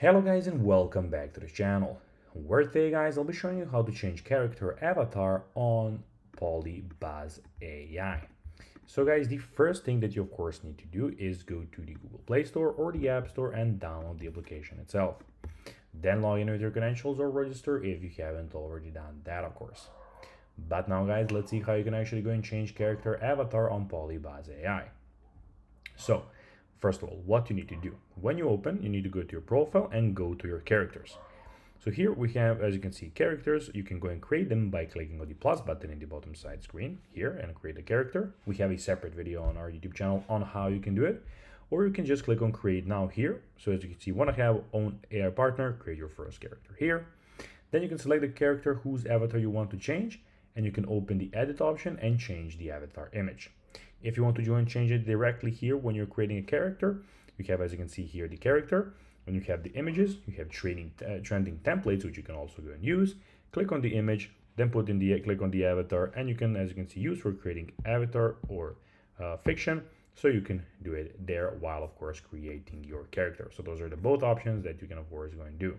Hello guys and welcome back to the channel, where today guys I'll be showing you how to change character avatar on PolyBuzz AI. So guys, the first thing that you of course need to do is go to the Google Play Store or the App Store and download the application itself. Then log in with your credentials or register if you haven't already done that of course. But now guys, let's see how you can actually go and change character avatar on PolyBuzz AI. So, first of all, what you need to do. When you open, you need to go to your profile and go to your characters. So here we have, as you can see, characters. You can go and create them by clicking on the plus button in the bottom side screen here and create a character. We have a separate video on our YouTube channel on how you can do it. Or you can just click on create now here. So as you can see, you want to have own AI partner, create your first character here. Then you can select the character whose avatar you want to change, and you can open the edit option and change the avatar image. If you want to change it directly here when you're creating a character, you have, as you can see here, the character. When you have the images, you have trending templates, which you can also go and use. Click on the image, then click on the avatar, and you can, as you can see, use for creating avatar or fiction. So you can do it there while, of course, creating your character. So those are the both options that you can, of course, go and do.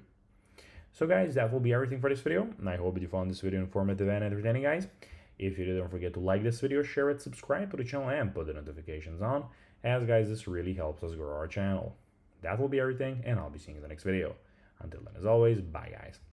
So guys, that will be everything for this video, and I hope that you found this video informative and entertaining, guys. If you did, don't forget to like this video, share it, subscribe to the channel, and put the notifications on, as guys, this really helps us grow our channel. That will be everything, and I'll be seeing you in the next video. Until then, as always, bye guys.